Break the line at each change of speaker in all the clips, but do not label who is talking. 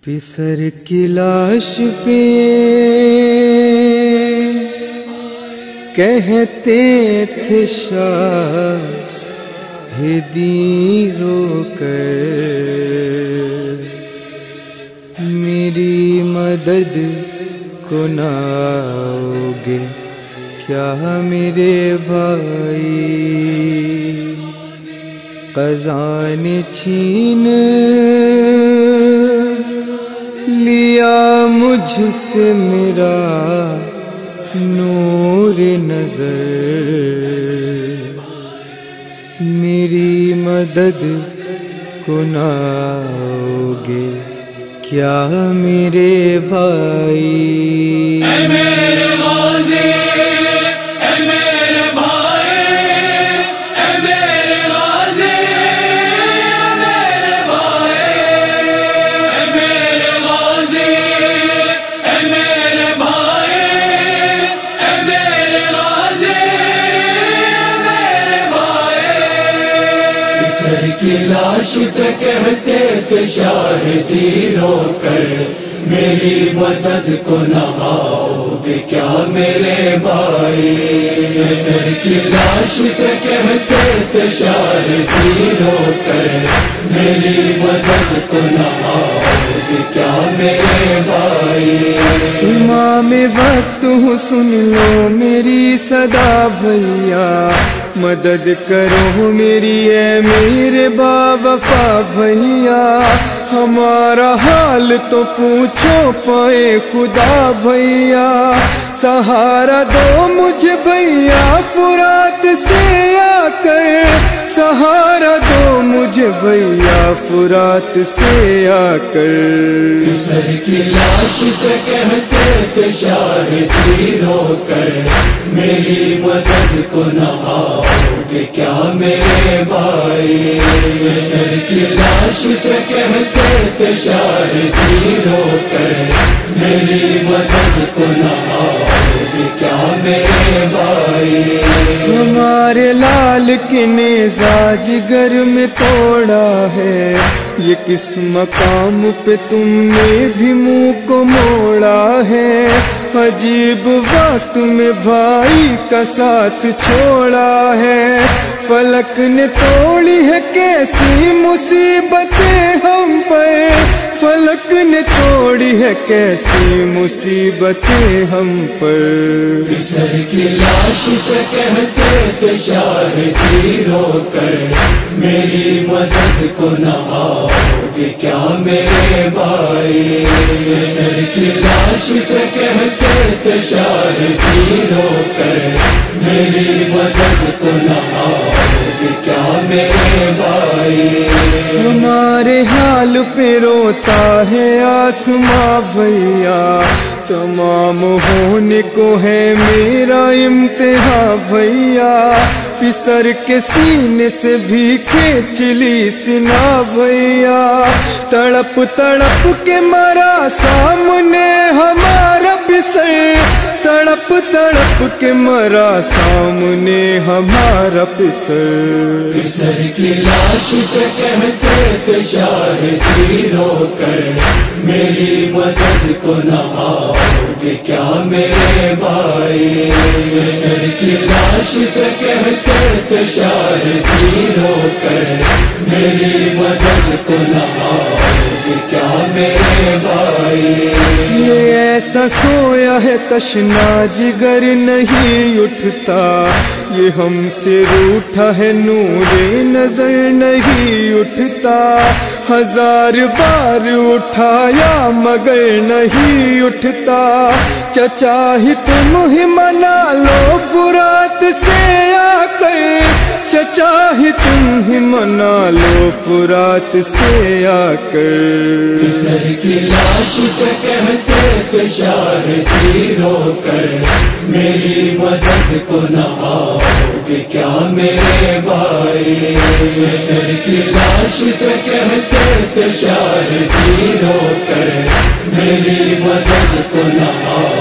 پسر کی لاش پہ کہتے تھے شاہدی رو کر میری مدد کو نہ آؤ گے کیا میرے بھائی؟ قضا نے چھین لیا مجھ سے میرا نور نظر، میری مدد کو نہ آؤ گے کیا میرے بھائی؟
اے میرے غازی، اے میرے بھائی، اے میرے غازی، اے میرے بھائی، اے میرے غازی، اے میرے بھائی، اے میرے غازی، اے میرے بھائی۔ پسر کی لاش پہ کہتے تھے شاہدی رو کر میری مدد کو نہ آؤ گے کیا میرے بھائی؟ پسر کی لاش پہ کہتے تھے شاہدی رو کر میری مدد کو نہ آؤ گے کیا میرے بھائی؟
امام وقت ہوں سن لو میری صدا بھیا، مدد کرو میری اے میرے با وفا بھیا، ہمارا حال تو پوچھو پائے خدا بھیا، سہارا دو مجھے بھیا فرات سے آ کر، سہارا دو مجھے بھیا فرات سے آ کر۔
پسر کی لاش پہ کہتے تھے شاہدی رو کر میری مدد کو نہ آؤ گے کیا میرے بھائی؟ پسر کی لاش پہ کہتے تھے شاہدی رو کر میری مدد کو نہ آؤ گے کیا میرے بھائی؟
ہمارے لال کے نیزہ جگر میں توڑا ہے، یہ کس مقام پہ تم نے بھی منہ کو موڑا ہے، عجیب وقت میں بھائی کا ساتھ چھوڑا ہے، فلک نے توڑی ہے کیسی مصیبتیں ہم پر، فلک نے توڑی ہے کیسی مصیبتیں ہم پر۔
پسر کی لاش پہ کہتے تھے شاہدی رو کر میری مدد کو نہ آؤ گے کیا میرے بھائی؟ پسر کی لاش پہ کہتے تھے شاہدی رو کر میری مدد کو نہ آؤ گے کیا میرے بھائی؟
ہمارے حال پہ روتا ہے آسماں بھیا، تمام ہونے کو ہے میرا امتحان بھیا، پسر کے سینے سے بھی کھینچ لی سنا بھیا، تڑپ تڑپ کے مرا سامنے ہمارا پسر، تڑپ تڑپ کے مرا سامنے ہمارا پسر۔
پسر کی لاش پہ کہتے تھے شاہدی رو کر میری مدد کو نہ آؤ گے کیا میرے بھائی؟ پسر کی لاش پہ کہتے تھے شاہدی رو کر میری مدد کو نہ آؤ گے کیا میرے بھائی؟
یہ ایسا سویا ہے تشنا جگر نہیں اٹھتا، یہ ہم سے روٹھا ہے نور نظر نہیں اٹھتا، ہزار بار اٹھایا مگر نہیں اٹھتا، چچا ہی تم ہی منا لو فرات سے آ کر، چچا ہی تم ہی منا لو فرات سے آ کر۔
پسر کی لاش پہ کہتے تھے شاہدی رو کر میری مدد کو نہ آؤ گے کیا میرے بھائی؟ پسر کی لاش پہ کہتے تھے شاہدی رو کر میری مدد کو نہ آؤ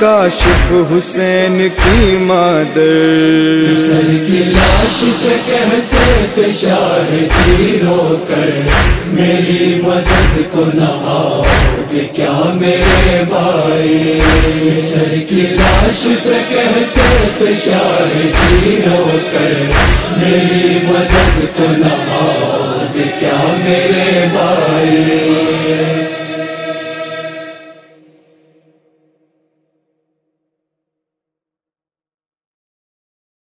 کاشف حسین کی مادر،
سر کی لاش پہ کہتے تھے شاہدی رو کر، میری مدد کو نہ آؤ گے کیا میرے بھائی، سر کی لاش پہ کہتے تھے شاہدی رو کر، میری مدد کو نہ آؤ گے کیا میرے